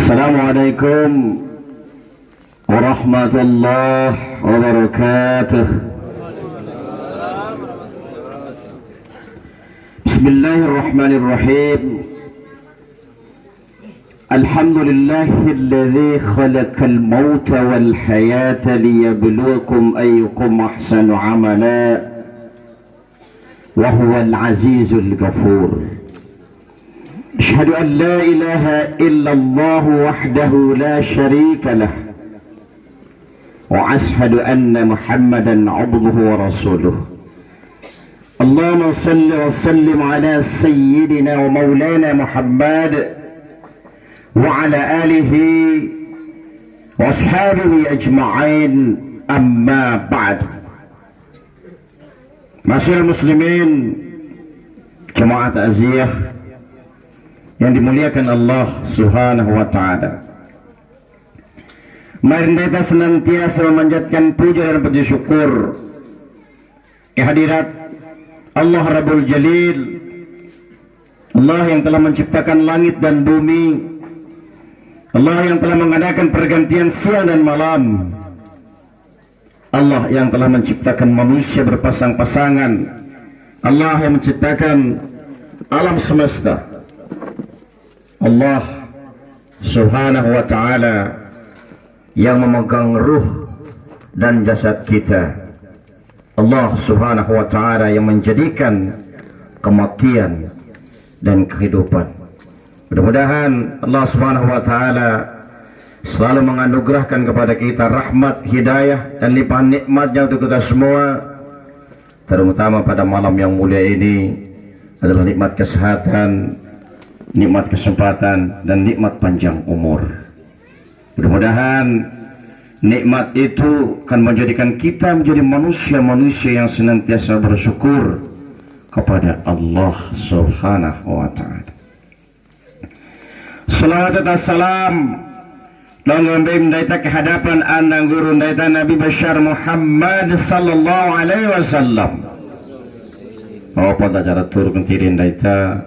Assalamualaikum warahmatullahi wabarakatuh. Bismillahirrahmanirrahim. Alhamdulillahilladzi khalaqal mauta wal hayata liyabluwakum ayyukum ahsanu amala wa huwal azizul ghafur. أشهد أن لا إله إلا الله وحده لا شريك له وأشهد أن محمدا عبده ورسوله. اللهم صل وسلم على سيدنا ومولانا محمد وعلى آله وأصحابه أجمعين. أما بعد. Masyarakat muslimin, jemaah takziah yang dimuliakan Allah Subhanahu wa ta'ala, mari kita senantiasa memanjatkan puja dan puji syukur kehadirat Allah Rabbul Jalil, Allah yang telah menciptakan langit dan bumi, Allah yang telah mengadakan pergantian siang dan malam, Allah yang telah menciptakan manusia berpasang-pasangan, Allah yang menciptakan alam semesta, Allah Subhanahu wa ta'ala yang memegang ruh dan jasad kita, Allah Subhanahu wa ta'ala yang menjadikan kematian dan kehidupan. Mudah-mudahan Allah Subhanahu wa ta'ala selalu menganugerahkan kepada kita rahmat, hidayah dan limpahan nikmatnya untuk kita semua, terutama pada malam yang mulia ini adalah nikmat kesehatan, nikmat kesempatan, dan nikmat panjang umur. Mudah-mudahan nikmat itu akan menjadikan kita menjadi manusia-manusia yang senantiasa bersyukur kepada Allah Subhanahu wa ta'ala. Salawat dan salam dan memberi daita kehadapan anda guru daita Nabi Bashar Muhammad sallallahu alaihi wasallam. Apa cara turun tirin daita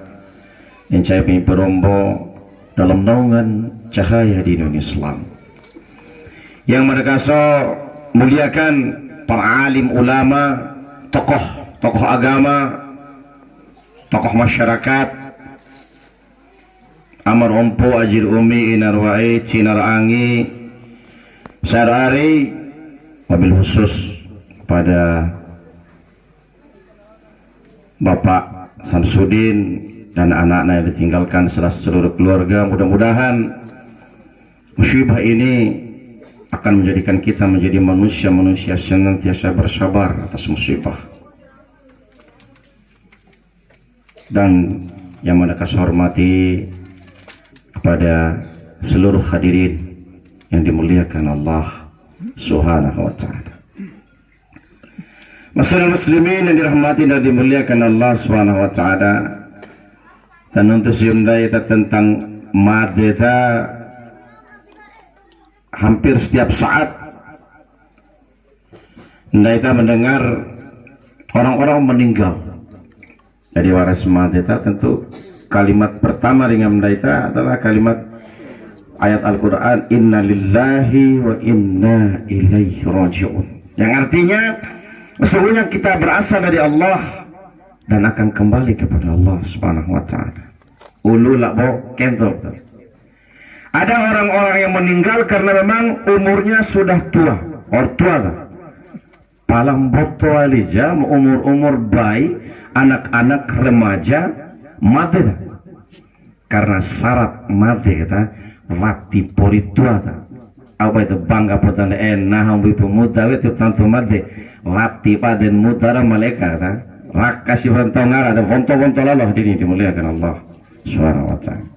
yang saya ingin berombo dalam naungan cahaya di dunia Islam, yang mereka muliakan para alim ulama, tokoh agama, tokoh masyarakat, amar ompo ajir umi inar wae cinar angi sarari, wabil khusus pada Bapak Samsudin dan anak-anak yang ditinggalkan serta seluruh keluarga. Mudah-mudahan musibah ini akan menjadikan kita menjadi manusia-manusia senantiasa bersabar atas musibah. Dan yang mereka hormati kepada seluruh hadirin yang dimuliakan Allah Subhanahu wa ta'ala. Masyarakat muslimin yang dirahmati dan dimuliakan Allah Subhanahu wa ta'ala, dan untuk siumdaita tentang madeta hampir setiap saat daita mendengar orang-orang meninggal. Jadi waras madeta tentu kalimat pertama dengan daita adalah kalimat ayat Al-Quran, inna lillahi wa inna ilaihi raji'un, yang artinya sesungguhnya kita berasal dari Allah dan akan kembali kepada Allah Subhanahu wa ta'ala. Ululak bo kentol. Ada orang-orang yang meninggal karena memang umurnya sudah tua, tua. Palang boto alija, umur bayi, anak-anak remaja mati. Karena syarat mati kita wati pori tua. Apa itu bangga potan nah ambil pemuda itu tantu mati wati paden mutara malaikat. Rakasi fantongar ada fonto-fonto lalu hadirin dimuliakan Allah Subhanahu wa ta'ala.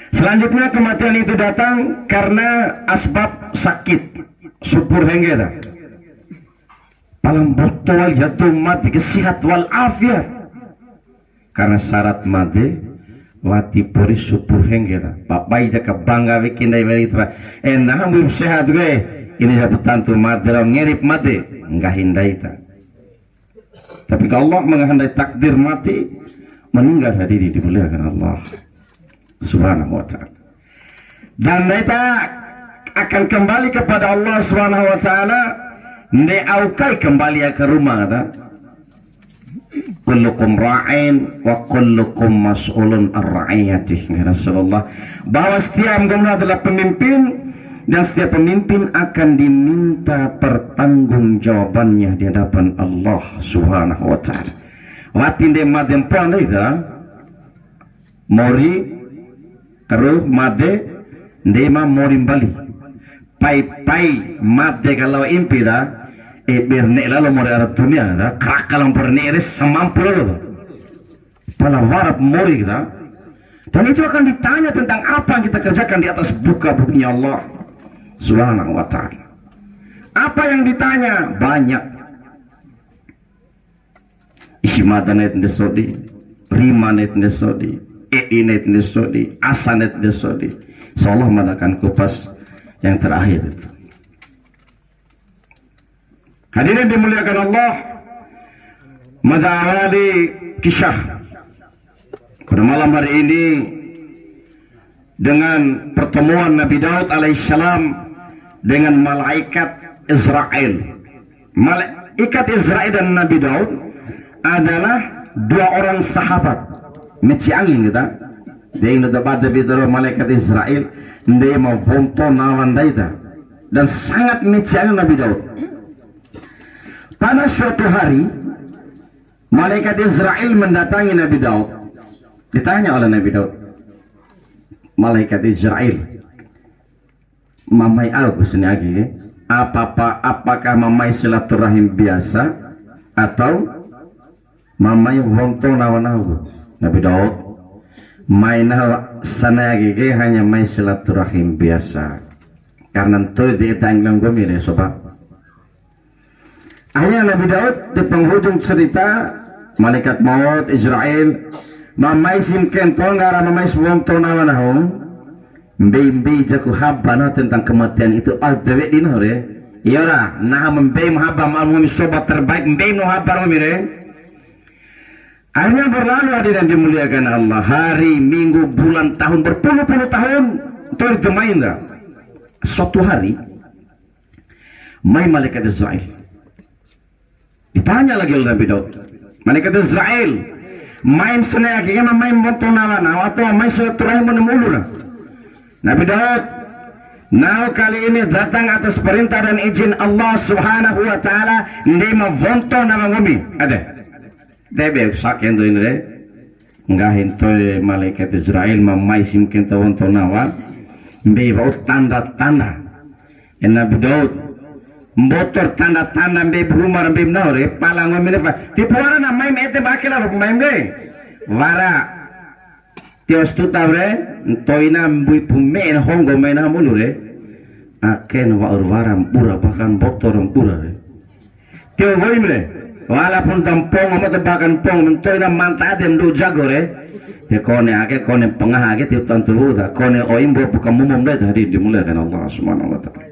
Selanjutnya kematian itu datang karena asbab sakit subur henggeda palang botol jatuh mati kesehat wal afiat, karena syarat mati wati pori subur henggeda bapak ija kebangga bikin dari itu nah ambil sehat gue ini satu tantu mati dalam ngerip mati enggak hindai ta. Tapi kalau Allah menghendaki takdir mati, meninggal hadiri dimuliakan Allah Subhanahu wa ta'ala. Dan kita akan kembali kepada Allah Subhanahu wa taala, ne aukai kembali ke rumah kata. Kullukum ra'in wa kullukum mas'ulun ar-ra'iyatih, Rasulullah, bahwa setiap anggota adalah pemimpin dan setiap pemimpin akan diminta pertanggungjawabannya di hadapan Allah Subhanahu wa taala. Watin de madem pon ida mori ru made ndema mori bali pai made kalau impida berne lalu mori arab dunia da krakalam berne res samampul lo pala warap mori da. Dan itu akan ditanya tentang apa yang kita kerjakan di atas buka-bukanya Allah Subhanahu wa ta'ala. Apa yang ditanya? Banyak. Isimadanat nesodi, rimanet nesodi, einet nesodi, asanet nesodi. Insyaallah madakan kupas yang terakhir itu. Hadirin dimuliakan Allah, madawali kisah pada malam hari ini dengan pertemuan Nabi Daud alaihissalam dengan malaikat Israel. Malaikat Israel dan Nabi Daud adalah dua orang sahabat. Meci angin kita. Dia ini dapat bicara malaikat Israel. Dia mau fonto nawan daida dan sangat meci angin Nabi Daud. Pada suatu hari malaikat Israel mendatangi Nabi Daud. Ditanya oleh Nabi Daud, malaikat Israel, mamai aku sini lagi, apakah mamai silaturahim biasa atau mamai wonto nawan-nawan? Nabi Daud, main sana lagi hanya mai silaturahim biasa, karena itu dia tanggung gomire sobat. Akhirnya Nabi Daud di penghujung cerita malaikat maut Israel mamai simken tonggara mamai wonto nawan-nawan. Mbei jaku habana tentang kematian itu dewe dinore. Iyora nah mbei mahaba malmumi sobat terbaik mbei no habar mire. Akhirnya berlalu hadirin dimuliakan Allah, hari, minggu, bulan, tahun, berpuluh-puluh tahun itu ditemain dah. Suatu hari mai malaikat Israel ditanya lagi oleh Nabi Daud, malaikat Israel main senang karena main montonawan atau main silaturahim menemuluh. Nabi Daud, now kali ini datang atas perintah dan izin Allah Subhanahu wa taala, ndema vonto nama ngumi. Ada. Debe saken do ini enggak hento malaikat Israel mamai simken to vonto nawa. Mbe baut tanda-tanda. Nabi Daud motor tanda-tanda mbe rumah mbe nore palang ngumi ne. Tipuara na main ete bakela main mbe. Wara Tios tu tabre toina mbui pumen hongo mena mulure aken wa urwaram pura bahkan botoram pura tio goimre walaupun tampong amat bahkan pong toina mantadem du jagore ya kone ake kone pengah ake tio tantu uda kone oimbo bukan mumum dai tadi dimulakan Allah Subhanahu wa taala.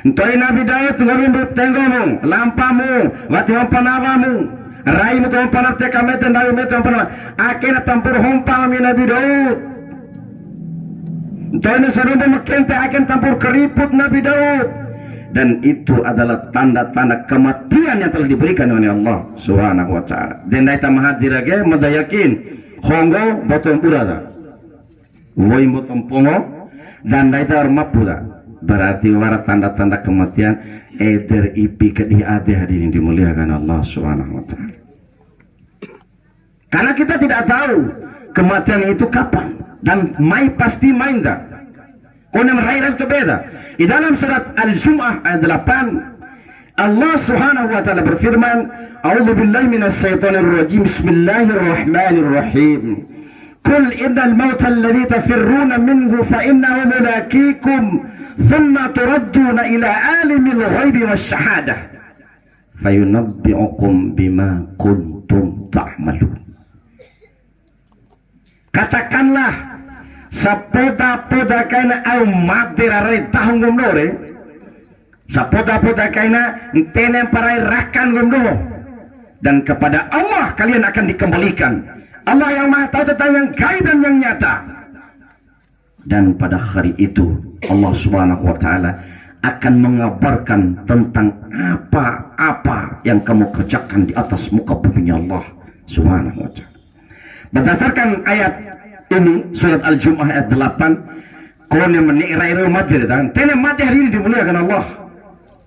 Toina Nabi Daud ngombe tenggomu lampamu wati panawamu rai mu tuan panap teka meten dari meten panap akhirnya tampur hompang mi Nabi Daud. Tuan serumbu mekente akan tampur keriput Nabi Daud, dan itu adalah tanda-tanda kematian yang telah diberikan oleh Allah Subhanahu wa taala. Dan daita mahadirage madayakin hongo botong pura woi botong pongo dan daita mapuda berarti wara tanda-tanda kematian eder ipi kedi ade hadirin dimuliakan Allah Subhanahu wa taala. Karena kita tidak tahu kematian itu kapan dan mai pasti main dah. Konem rairan itu beda. Di dalam surat Al-Jum'ah ayat 8 Allah Subhanahu wa taala berfirman, "A'udzu billahi minasy syaithanir rajim. Bismillahirrahmanirrahim. Qul innal mauta alladzi tafirruna minhu fa innahu mulaqikum thumma turadduna ila alimil ghaibi wasyahadah fayunabbi'ukum bima kuntum ta'malun." Katakanlah sapoda-poda kaina au madirare tahung gomdore sapoda-poda kaina entene parai rakan gomdo, dan kepada Allah kalian akan dikembalikan. Allah yang maha tahu tentang yang gaib dan yang nyata. Dan pada hari itu Allah Subhanahu wa taala akan mengabarkan tentang apa-apa yang kamu kerjakan di atas muka bumi Allah Subhanahu wa taala. Berdasarkan ayat ini surat Al-Jumu'ah ayat 8, kone menirairu mati dan tene mati hari ini dimuliakan Allah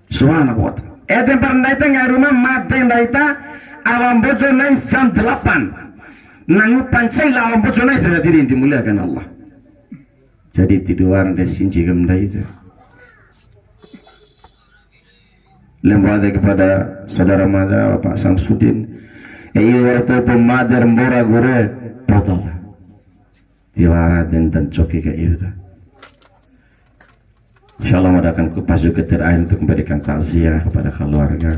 Subhanahu wa taala. Eden perndaita ngai rumah mati ndaita alam bojo nai jam 8. Nangu pancai la alam bojo nai sudah diri dimuliakan Allah. Jadi tiduran desin jigam ndaita. Lembaga kepada saudara Mada Pak Samsudin. Waktu pemadar mora gure potol. Tiwara dan coki ke itu. Insyaallah Mada akan kupaju ke terakhir untuk memberikan takziah kepada keluarga.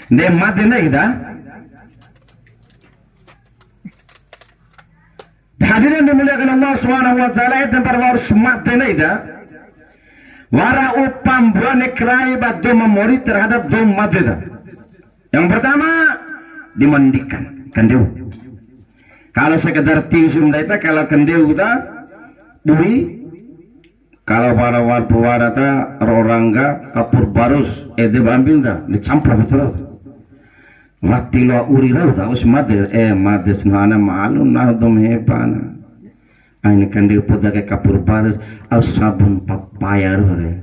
Ne madena ida. Hadirin dimuliakan Allah Subhanahu wa taala dan para warus madena ida. Wara upam buane krai bado memori terhadap dom madeda. Yang pertama dimandikan kendeu. Kalau sekedar tiusum daita kalau kendeu kita buri. Kalau para warta rorangga kapur barus ede bambil dah dicampur betul. Waktu lo uri lo tahu semade mades nana malu nah dom hepana. Aini kendeu podake kapur barus au sabun papaya rore.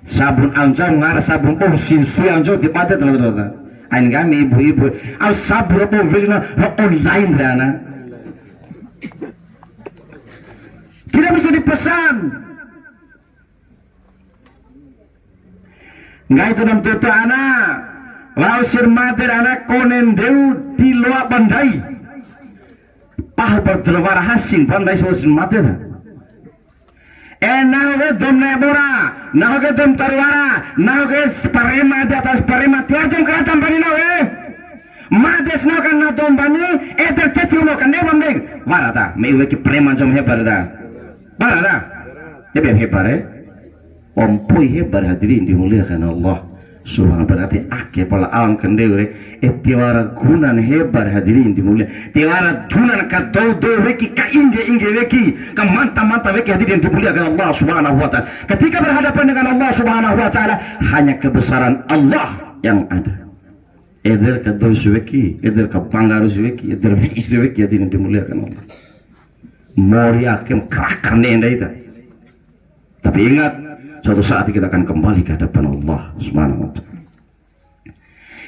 Sabun anjang ngar sabun sin su anjo di pada teman-teman. Aini kami ibu-ibu au sabun po vilna online dana. Tidak bisa dipesan. Nggak itu nam tutu anak. Lau sirmatir anak konen deu di luar bandai. Pah berdelawar hasin pandai sosin matir. Nahoge dom nebora, nahoge dom tarwara, nahoge parema di atas parema tiarjong keratan bani nawe. Mades no kan na dom bani, terceci no kan nebam deng. Warata, meiwe ki prema jom hebar da. Warata, dia hebar Ompoi hebar hadirin dimuliakan Allah Subhanahu berarti ake pala alam kendere tiwara gunan hebar hadirin dimuliakan tiwara gunan ka do weki ka inge weki ka manta weki hadirin dimuliakan Allah Subhanahu wa taala. Ketika berhadapan dengan Allah Subhanahu wa taala hanya kebesaran Allah yang ada. Eder ka do weki, eder ka pangaru weki, eder weki hadirin dimuliakan Allah. Mori akem kerakar nenda itu. Tapi ingat suatu saat kita akan kembali ke hadapan Allah Subhanahu wa taala.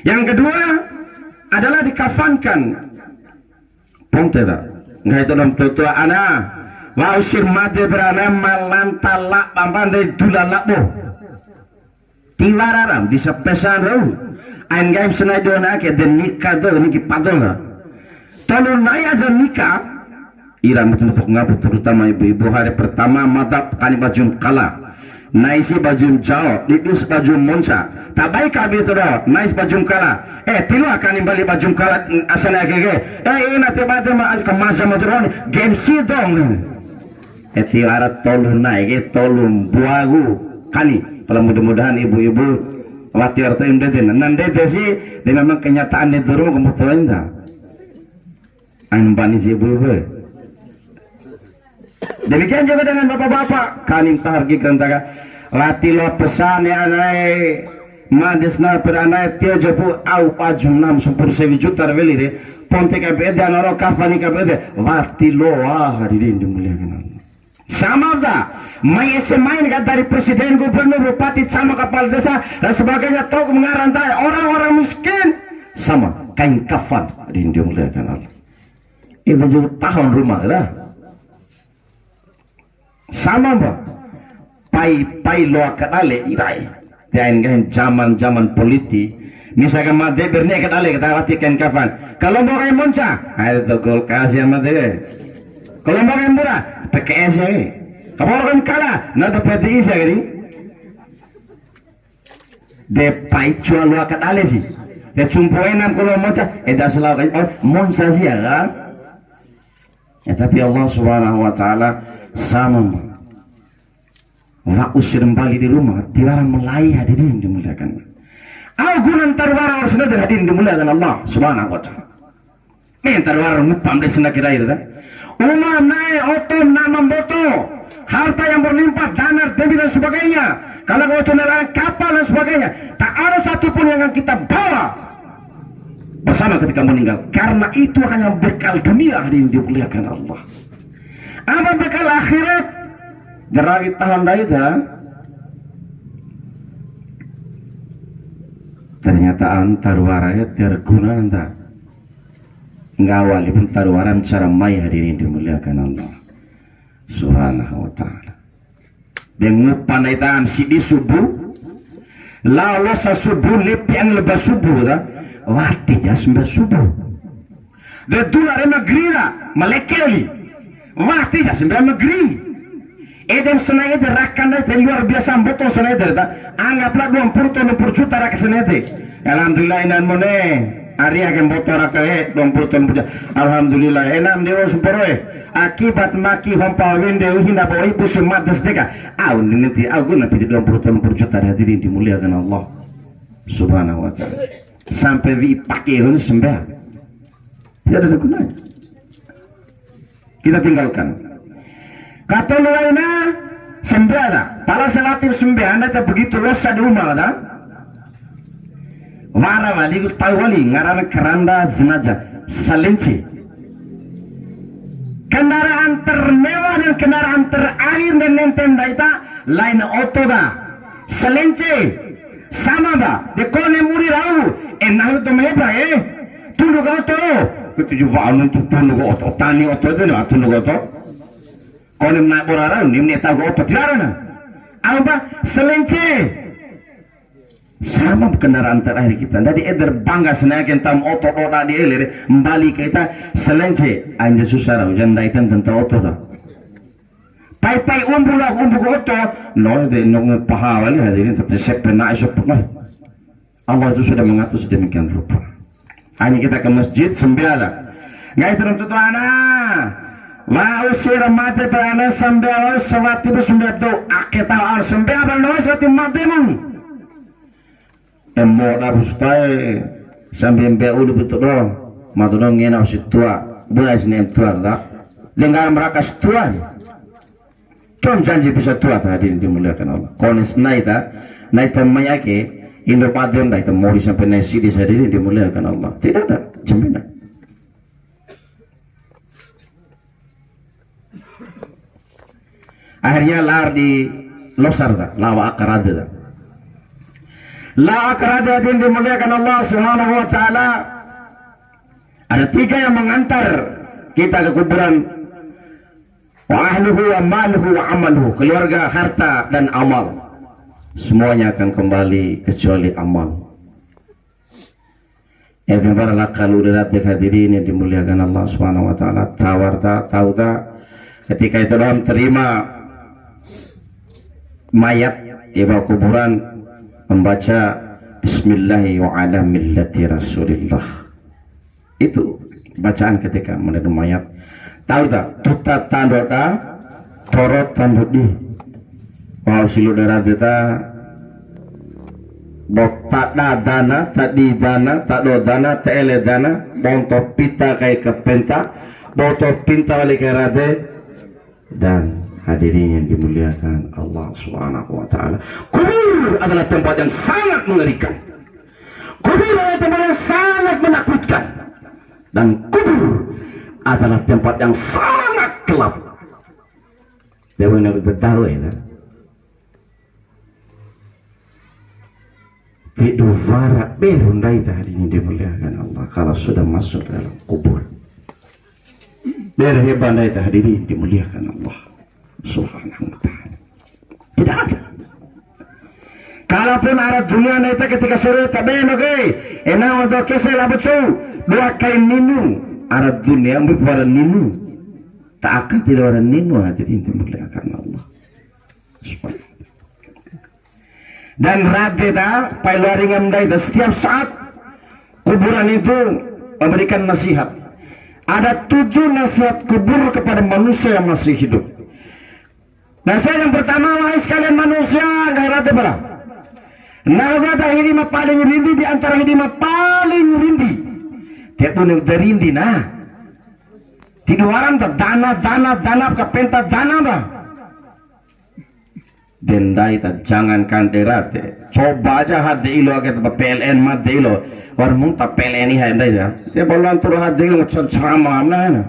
Yang kedua adalah dikafankan. Ponte tak? Nggak itu dalam tutua ana. Wa usir mati berana malantala pambandai dulalakbo. Tiwararam di sepesan rau. Ain gaim senadona ke den nikah do niki padona. Tolong naya aja nikah. Iran betul-betul ngabut terutama ibu-ibu hari pertama madap kali bajum kala. Naisi bajum jauh, litis bajum monsa. Tak baik kami itu dah. Nais bajum kala. Tilu akan imbali bajum kala asana gege. Ina tiba kemasa motoron. Gemsi dong. Tiara tolong naik, tolong buagu kani. Kalau mudah-mudahan ibu-ibu wati arta imdedin. Nande desi, dia memang kenyataan di dorong kemudian dah. Ain bani si ibu-ibu. Demikian juga dengan bapak-bapak kanim tahargi kantaka latilo pesane anai madesna peranai tio jopu au pajum nam sumpur sewi juta velire ponte ka bede anoro kafani ka bede latilo hadirin dimuliakan Allah. Sama dah main dari presiden, gubernur, bupati, sama kepala desa dan sebagainya tokoh mengarantai orang-orang miskin sama kain kafan hadirin dimuliakan Allah. Ibu juga tahun rumah lah. Sama mbak pai loa kadale irai dan zaman politik misalkan made berne kadale kita latihan kafan kalau mau kayak monca itu gol kasih made kalau mau kayak murah pakai aja kalau kan kalah nada peti isa gini de pai jual loa kadale sih de cumpuenan kalau monca dah selalu monca sih ya tapi Allah Subhanahu wa taala sama wa usir kembali di rumah dilarang melai hadirin dimuliakan. Gunan tarwara harus ada hadirin dimuliakan Allah Subhanahu wa taala. Men tarwara ngupam de sena kira itu. Umam naik otom nama boto, harta yang berlimpah, dana, demi dan sebagainya. Kalau itu negaraan kapal dan sebagainya, tak ada satupun yang akan kita bawa bersama ketika meninggal. Karena itu hanya bekal dunia hadirin dimuliakan Allah. Apa bekal akhirat? Jeragi tahan daida. Ternyata antar waraya terguna anda. Ngawali pun taruaran cara mai hadirin dimuliakan Allah Subhanahu wa ta'ala. Dengan panaitan si di subuh lalu sa subuh lepi ang lebah subuh dah wati ya sembah subuh de dolar magrira malekeli wati ya sembah magri edem senai de rakkan de luar biasa betul senai de anggaplah 20 juta rak senai de alhamdulillah inan mone hari akan botol rakahe 20 ton puja alhamdulillah enam dewa suporoe akibat maki hompawin dewa hina bawa ibu semat desdeka aun nanti aku nanti 20 ton per juta hadirin dimuliakan Allah Subhanahu wa ta'ala sampai dipakai oleh sembah tidak ada gunanya. Kita tinggalkan kata lainnya sembah dah pala selatif sembah anda tak begitu losa di rumah dah Mara wali tahu wali ngaran keranda jenazah selinci kendaraan termewah dan kendaraan terakhir dan nenten daita lain oto da selinci sama ba de kone muri rau enal to mebra tunu ga oto ketujuh wanu tu tunu ga oto tani oto de na tunu ga oto kone na borara nimne ta ga oto tiarana apa selinci sama kendaraan terakhir kita. Jadi eder bangga senakin tam otot oda di elir kembali kita selence anja susah hujan daitan tentang otot dah. Pai umbul otot no de nong pahawali hadirin tercesep pena esok pernah. Allah itu sudah mengatur sedemikian rupa. Hanya kita ke masjid sembiala. Ngai teruntuk anak. Wa usir mati perana sembiala sawati bersembiap tu akita sembiala berdoa sawati mati mung. Emo dah bustai sambil beul betul doh, matulong ngena usitua, bulan sini tua dah, dengan mereka tua, com janji bisa tua tadi dimuliakan Allah. Konis naik pemayake, Indo padem dah itu mori sampai nasi di sini dimuliakan Allah. Tidak ada jaminan. Akhirnya lar di losar dah, lawa akarada dah. La akrada din dimuliakan Allah Subhanahu wa ta'ala. Ada 3 yang mengantar kita ke kuburan. Wa ahluhu wa maluhu wa amaluhu, keluarga, harta dan amal. Semuanya akan kembali kecuali amal. Ibn Barak kalau udah hadirin yang dimuliakan Allah Subhanahu wa ta'ala, tahu tak ketika itu dalam terima mayat di bawah kuburan membaca Bismillahi wa ala millati Rasulillah. Itu bacaan ketika menerima mayat. Tahu tak? Tuta tandota torot tandudi. Wah silu darah kita bok tak da dana, tak di dana, tak do dana, tak ele dana, bonto pita kai kepenta, bonto pinta wali kerade dan hadirin yang dimuliakan Allah Subhanahu wa ta'ala. Kubur adalah tempat yang sangat mengerikan. Kubur adalah tempat yang sangat menakutkan. Dan kubur adalah tempat yang sangat gelap. Dewa Nabi bertahu ya. Tiduvara berundai hadirin dimuliakan Allah kalau sudah masuk dalam kubur. Berhebandai hadirin dimuliakan Allah Subhanahu wa ta'ala. Tidak ada. Kalaupun ada dunia itu ketika seru tabe nogai, enam untuk kesel abucu, dua kain ninu, ada dunia berpada ninu, tak akan tidak ada ninu hadirin dimuliakan Allah. Dan radeda pailaringan dai setiap saat kuburan itu memberikan nasihat. Ada 7 nasihat kubur kepada manusia yang masih hidup. Nasihat yang pertama, wahai sekalian manusia, gairat belah. Nagada hidima paling rindi di antara hidima paling rindi. Tiap tuh derindi nah. Tiduaran ta dana ka penta dana ba. Dendai ta jangan kanderate. Coba aja hade ilo aget ba PLN mah de ilo. War mung ta PLN hi handai ya. Te bolan tur hade ilo ceramah na.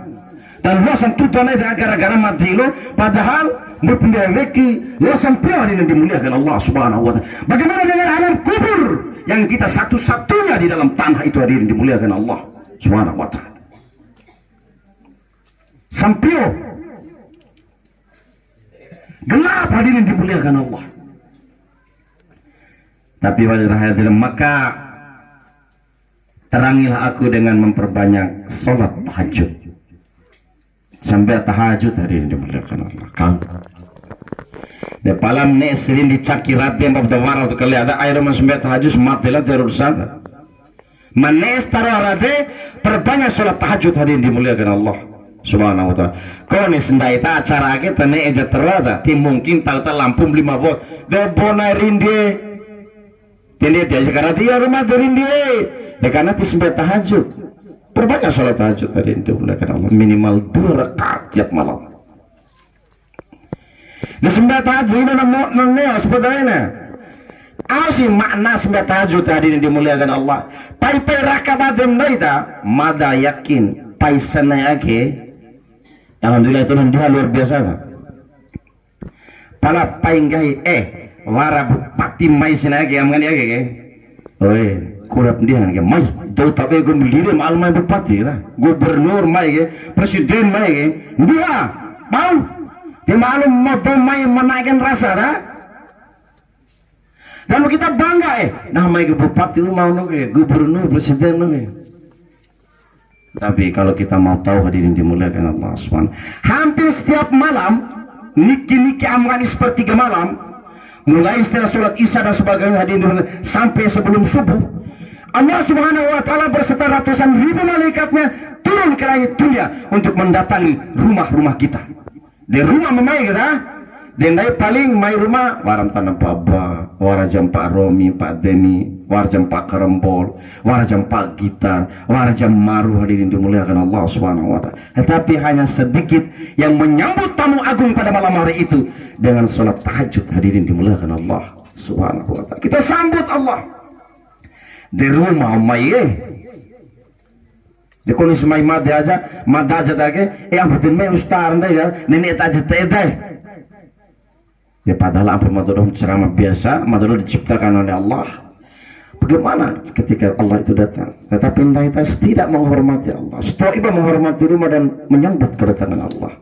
Dan luasan tutan ada gara-gara mah de ilo padahal mupindah weki luasan piar ini dimuliakan Allah Subhanahu wa taala. Bagaimana dengan alam kubur yang kita satu-satunya di dalam tanah itu hadirin dimuliakan Allah Subhanahu wa taala. Sampio gelap hadirin dimuliakan Allah. Tapi hadirin, maka terangilah aku dengan memperbanyak sholat tahajud. Sampai tahajud hadirin dimuliakan Allah. Kau de palam ne serin dicaki rapi yang bapak warau tu kali ada air sampai tahajud matilah terus sana. Manes taruh perbanyak sholat tahajud hadirin dimuliakan Allah Subhanahu wa taala. Kau ni sendai ta acara kita ne eja terada tim mungkin tahu lampu 5 volt de bona rinde tende dia sekarang dia rumah rinde de karena ti sampai tahajud perbanyak sholat tahajud hadirin dimuliakan Allah minimal 2 rakaat tiap malam. Di sembah tahajud ini nangnya sebetulnya. Apa makna sembah tahajud hadirin dimuliakan Allah? Pai-pai rakaat mereka mada yakin pai sana ake. Alhamdulillah itu dia luar biasa kan. Pala pai ngai wara bupati mai sana ake amgan ake ke. Oi kurap dia kan mai. Tahu tapi gue berdiri mal mai bupati lah. Gubernur mai ke, presiden mai ke. Dia mau di malum mau main menaikkan rasa dah. Dan kita bangga nah mai bupati mau gubernur presiden Tapi kalau kita mau tahu hadirin dimuliakan Allah SWT, hampir setiap malam niki amgani sepertiga malam mulai setelah sholat isya dan sebagainya hadirin sampai sebelum subuh Allah Subhanahu wa taala berserta ratusan ribu malaikatnya turun ke langit dunia untuk mendatangi rumah-rumah kita. Di rumah memai kita dendai paling mai rumah waram tanam Paba, warajam Pak Romi, Pak Deni, warajam Pak Karembol, warajam Pak Gitar, warajam Maru hadirin dimuliakan Allah Subhanahu wa taala. Tetapi hanya sedikit yang menyambut tamu agung pada malam hari itu dengan sholat tahajud hadirin dimuliakan Allah Subhanahu wa taala. Kita sambut Allah di rumah mai de konis mai mad aja dage amputin mai ustar ndai ya nenek aja tedai ya padahal apa madorong ceramah biasa madorong diciptakan oleh Allah. Bagaimana ketika Allah itu datang tetapi kita tidak menghormati Allah, setelah menghormati rumah dan menyambut kedatangan Allah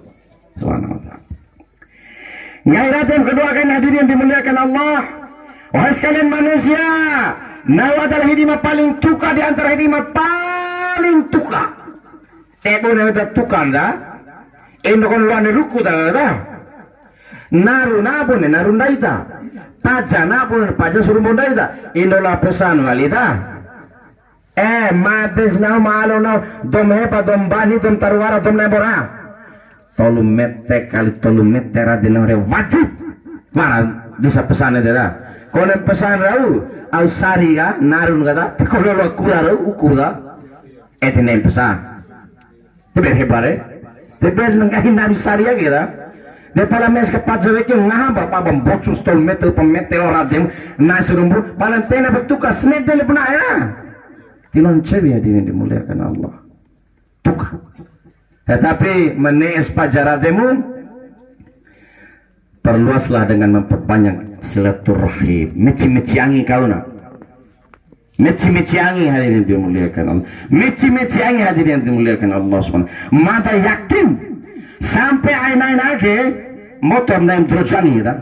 Subhanahu wa taala. Ngairat yang kedua kan hadirin dimuliakan Allah, wahai sekalian manusia, nawa adalah hidimah paling tuka di antara hidimah paling tuka. Boleh ada tukan dah. Endokon luar ruku dah. Naru nabun naru daita. Paja nabun paja suruh daita. Indola pesan walita. Mades nau malo nau dom hepa dom bani dom tarwara dom nebora. Tolu mete kali tolu mete radina wajib. Mana bisa pesan dah. Konen pesan rau au sari ga narun gada. Kono lo kura rau ukuda. Etinen pesan. Tebe hebare. Tebe nangkahin nabi sari ya kita. De pala mes ke pajak ke ngah bapa bambocus tol meter pemeter orang dem nasurumbu palan tena betuka snedel puna ya. Tilon cewi hadirin dimuliakan Allah. Tuka. Tetapi menes pajarademu perluaslah dengan memperbanyak silaturahim. Meci-meciangi kau nak. Meci-meciangi hadirin dimuliakan Allah. Meci-meciangi hadirin dimuliakan Allah SWT. Mata yakin sampai ain-ain aja motor naik terujangi dah.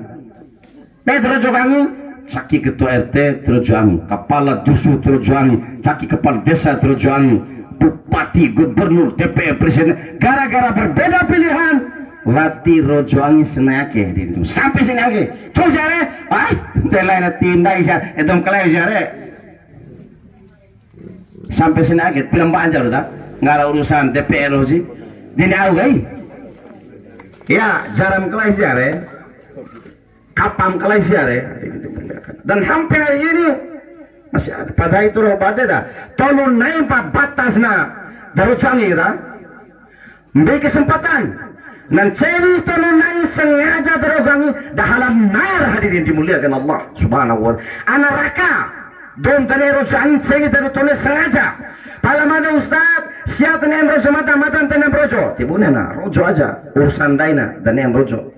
Terujangi caki ketua RT terujangi, kepala dusun terujangi, caki kepala desa terujangi, bupati, gubernur, DPR, presiden, gara-gara berbeda pilihan Wati rojoangi senake sampai senake coba jare telai tinda isya edom kelai jare sampai senake film banjar udah nggak ada urusan DPR sih dini au gai ya jaram kelai jare kapam kelai jare dan hampir hari ini masih ada pada itu roh pada dah tolong naik pak batasna darujangi dah Mbei kesempatan nan celis tanunai sengaja terogangi dahalan nar hadirin dimuliakan Allah subhanahu wa ta'ala. Anaraka don tane rojan sengi dari tone sengaja palamada ustad siat tane rojo mata tane rojo tibuna na rojo aja urusan daina dan yang rojo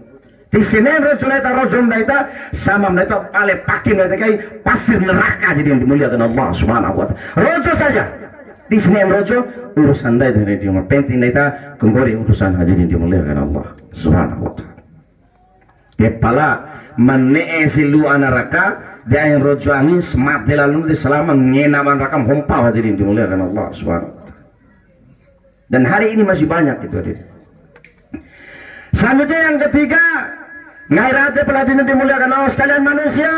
di sini rojo naita rojo naita sama naita pale pakin naita kai pasir neraka hadirin dimuliakan Allah subhanahu wa ta'ala. Rojo saja di sini rojo urusan daina dari dia penting naita kenggori urusan hadirin dimuliakan Allah subhanahu wa ta'ala. Kepala menee silu anaraka dia yang rojo angin semat di lalu di selama ngenaman rakam hompau hadirin dimuliakan Allah subhanahu wa ta'ala. Dan hari ini masih banyak itu hadirin. Selanjutnya yang ketiga, ngairate peladina dimuliakan Allah sekalian manusia.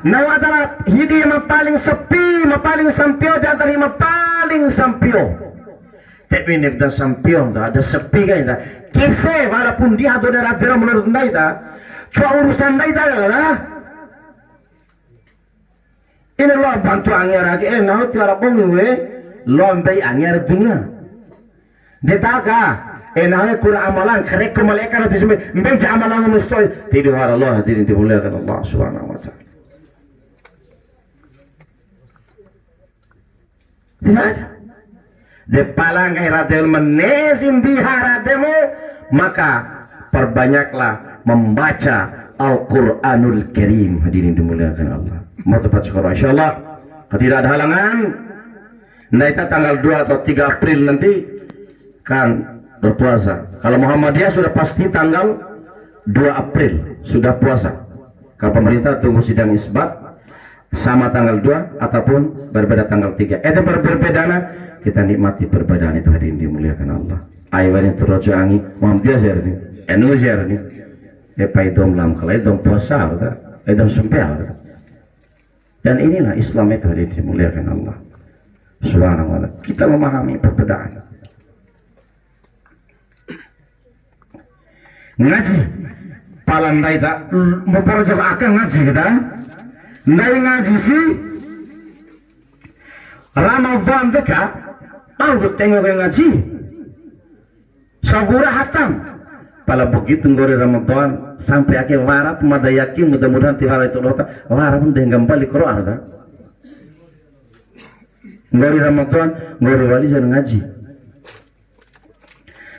Nawa adalah hidi yang paling sepi, yang paling sampio di antara yang paling sampio. Tapi ini ada sampio, ada sepi kan itu. Kese walaupun dia ada daerah menurut kita, cuma urusan kita lah. Ini lo bantu angin lagi, nah tiara pemiwe, lo ambil angin dunia. Detaga, nah kurang amalan, kerek kemalaikan hati semua, membaca amalan mustahil. Tidak ada Allah hadirin dimuliakan Allah subhanahu wa ta'ala. Tidak ada. Depalang kairadel menesin di harademu, maka perbanyaklah membaca Al-Quranul Karim hadirin dimuliakan Allah. Mau tepat sekarang insyaallah tidak ada halangan. Naita tanggal 2 atau 3 April nanti kan berpuasa. Kalau Muhammadiyah sudah pasti tanggal 2 April sudah puasa. Kalau pemerintah tunggu sidang isbat sama tanggal 2 ataupun berbeda tanggal 3. Itu berbeda, kita nikmati perbedaan itu hadirin dimuliakan Allah. Ayat itu rojo angi Muhammadiyah share ni, enu share ni. Epai dom lam kalau dom puasa, dom sempel. Dan inilah Islam itu hadirin dimuliakan Allah subhanahu wa ta'ala. Kita memahami perbedaan. Ngaji palang daita memperjaka akan ngaji kita ndai ngaji sih Ramadan dekat mau tengok ngaji sabura hatam pala begitu ngore Ramadan sampai akhir warap mada yakin mudah-mudahan tihara itu lota warap pun dengan balik Quran kan ngore Ramadan ngore wali jangan ngaji.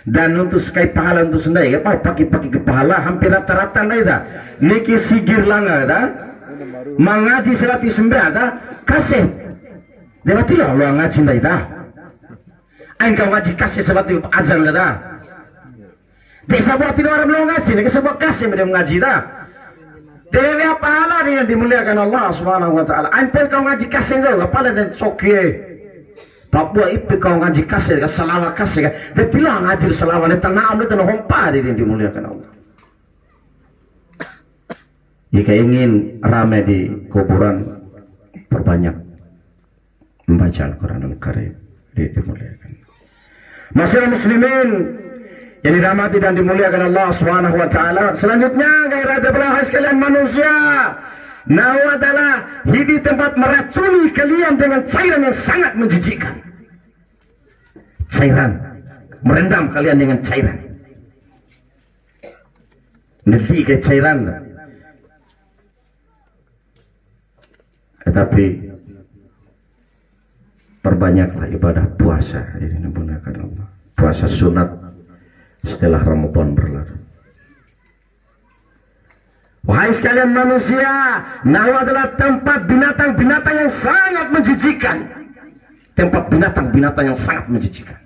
Dan untuk sekali pahala untuk sendiri, apa pakai ke pahala hampir rata-rata ndak ada. Niki sigir langa ada, mengaji selati sembah ada, kasih. Dewati lah lo ngaji ndak ada. Engkau ngaji kasih selati azan ada. Desa buat tidak orang belum ngaji, niki sebuah kasih mereka mengaji dah. Dewi pahala dia dimuliakan Allah subhanahu wa ta'ala. Engkau kau ngaji kasih enggak, pahala dan sokie. Papua ipi kau ngaji kasih, selawat kasih, betilah ngaji selawat, tanah ambil tanah hompa dia dimuliakan Allah. Jika ingin ramai di kuburan, perbanyak membaca Al-Quranul Karim, dia dimuliakan. Masyarakat muslimin yang dirahmati dan dimuliakan Allah Subhanahu wa ta'ala. Selanjutnya, gairah belah sekalian manusia. Nawa adalah hidi tempat meracuni kalian dengan cairan yang sangat menjijikkan. Cairan merendam kalian dengan cairan. Nanti ke cairan. Tetapi perbanyaklah ibadah puasa ini menggunakan Allah. Puasa sunat setelah Ramadan berlalu. Wahai sekalian manusia, Nawa adalah tempat binatang-binatang yang sangat menjijikan. Tempat binatang-binatang yang sangat menjijikan.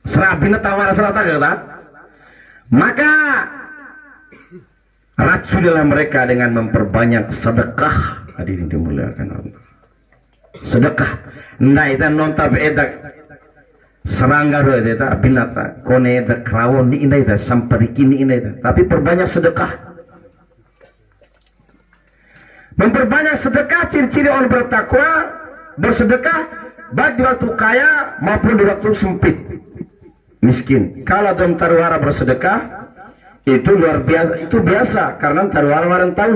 Serah binatang waras serata kata. Maka racunilah mereka dengan memperbanyak sedekah. Hadirin dimuliakan Allah. Sedekah. Nah itu nonton bedak serangga doa itu binatang kone itu kerawon ni ini itu sampai kini ini itu. Tapi perbanyak sedekah. Memperbanyak sedekah ciri-ciri orang bertakwa bersedekah baik di waktu kaya maupun di waktu sempit miskin. Kalau dalam taruhara bersedekah itu luar biasa, itu biasa karena taruhara orang tahu.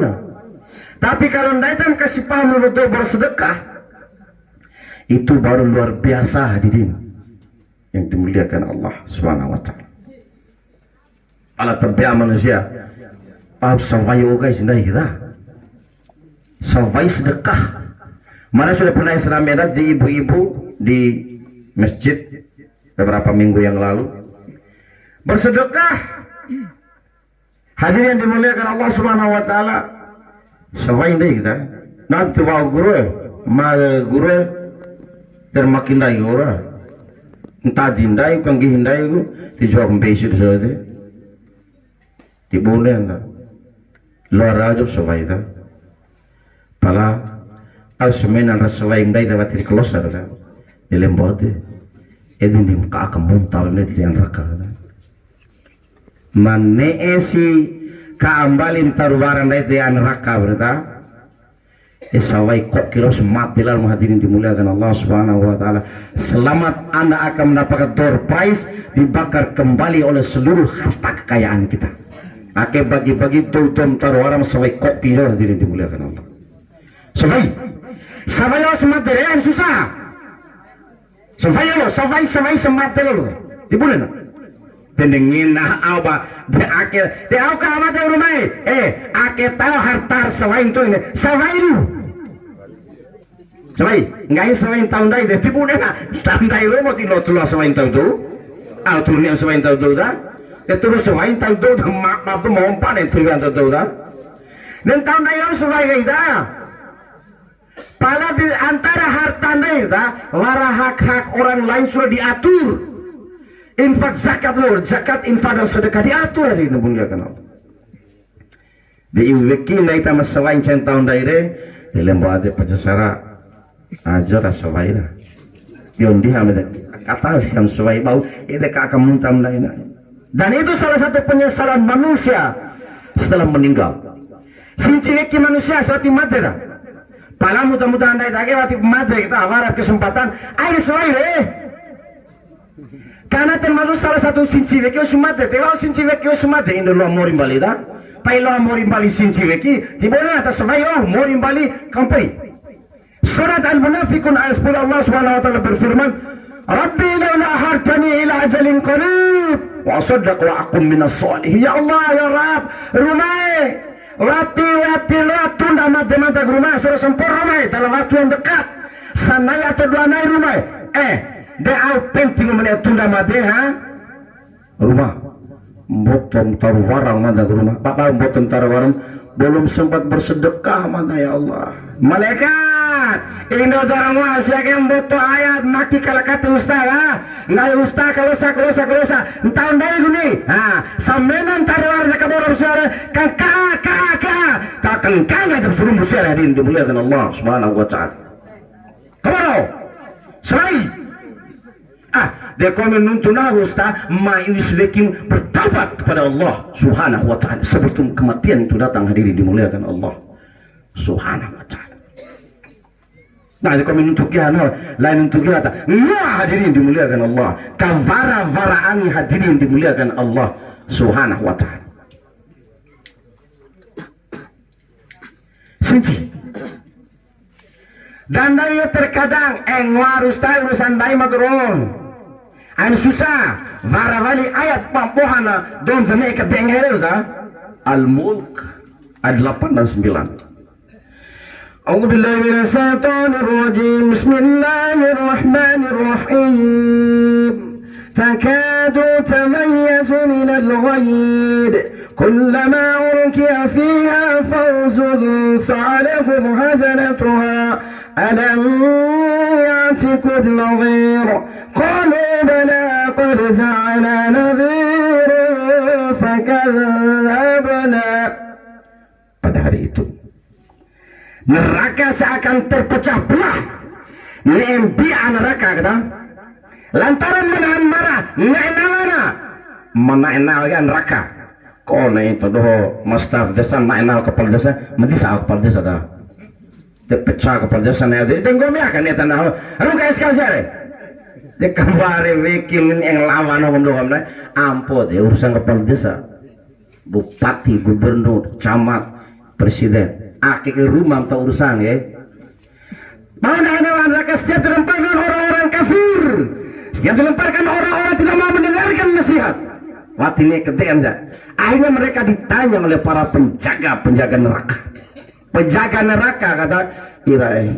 Tapi kalau datang kasih paham untuk bersedekah itu baru luar biasa hadirin. yang dimuliakan Allah Subhanahu wa taala. Ala tabi'a manusia. Sampai guys indah kita. Sampai sedekah. Mana sudah pernah Isra Mi'raj di ibu-ibu di masjid beberapa minggu yang lalu bersedekah. Hadirin yang dimuliakan Allah Subhanahu wa taala. Sampai indah kita. Nanti bawa guru, guru termakin dah ora. Entah jindai, kan gihindai itu dijawab besok saja. Diboleh anda. Luar aja sampai itu. Pala asmen anda selain dari dapat dikelosa dah. Dalam body. Edin di muka akan muntah ni di neraka. Mana esi keambalin tarubaran dari neraka berita. Isawai kok kira sematilah hadirin dimuliakan Allah Subhanahu wa taala. Selamat Anda akan mendapatkan door prize, dibakar kembali oleh seluruh harta kekayaan kita. Ake bagi-bagi tutum taruharam sawai kok kira hadirin dimuliakan Allah. Sawai lo semati yang susah. Sawai semati lo. Diboleh nak? Tendengin apa de ake de au ka ama de rumai ake tahu harta selain tu ini sawai lu sawai ngai selain tahun dai de tipu na tahun dai lu mo ti lo tulo selain tahun tu au turnya selain tahun tu dah de turun selain tahun tu ma tu mo umpan itu yang tahun tu dah dan tahun dai lu sawai gai dah pala di antara harta dai dah lara hak-hak orang lain sudah diatur. Infak zakat lor, zakat infak dan sedekah diatur hari ini muliakan Allah. Di iweki naik tamas selain centang daire, di lembaga ada pajasara ajar aswaira. Yondi hamil kata siam swai bau, ini kakak muntam daina. Dan itu salah satu penyesalan manusia setelah meninggal. Sincireki manusia saat mati dah. Pala mudah-mudahan daida waktu mati kita harap kesempatan air swaira. Karena termasuk salah satu sinciveki osumate, tewa sinciveki osumate indo lo morimbali da, pai lo morimbali sinciveki, tibola atas sayo morimbali kampai. Surat Al-Munafiqun ayat 10 Allah Subhanahu wa taala berfirman, "Rabbi laula akhartani ila ajalin qarib wa asaddaq wa aqum minas shalihin." Ya Allah ya Rabb, rumai wati lo tunda mata rumah sudah sempurna rumai dalam waktu yang dekat. Sanai atau dua nai rumai. De au penting menetunda made ha rumah botom taruh warang mana rumah papa botom taruh warang belum sempat bersedekah mana ya Allah malaikat indo darang wasi yang boto ayat maki kalakati ustaz ha ngai ustaz kalosa entah ndai guni ha samenan taruh warang kabor suara kakang ada suruh bersuara din dimuliakan Allah Subhanahu wa taala kamaro sai dia komen nuntuna usta ma'islekim bertobat kepada Allah Subhanahu wa taala sebelum kematian itu datang hadirin dimuliakan Allah Subhanahu wa taala. Nah, dia komen untuk dia lain untuk dia hadirin dimuliakan Allah kavara-varaani hadirin dimuliakan Allah Subhanahu wa taala. Sinci dan daya terkadang engwarus tayo urusan daya magurun ang susah varavali ayat pampuhana don dene ka bengere da Al-Mulk ayat 8 dan 9. A'udzu billahi minash shaitonir rajim. Bismillahirrahmanir rahim. Takadu tamayyazu minal ghayd kullama ulqiya fiha fawzun sa'alahum hazanatuha ألم يأتكم نظير قالوا بلى قد جاءنا نذير فكذبنا. Pada hari itu neraka seakan terpecah belah. Nembia neraka kata lantaran menahan marah menahan neraka. Kau itu doh mastaf desa naenal kepala desa medisa kepala desa dah. Pecah kepala desa ni ada. Tengok ni akan ni tanah. Aru guys kau siapa? Dia kembali wakil yang lawan orang doang ni. Ampun, dia urusan kepala desa, bupati, gubernur, camat, presiden. Aki ke rumah tak urusan ya. Mana ada mereka setiap tempat dengan orang-orang kafir. Setiap dilemparkan orang-orang tidak mau mendengarkan nasihat. Watine kedean dah. Akhirnya mereka ditanya oleh para penjaga neraka. Penjaga neraka kata, "Irae,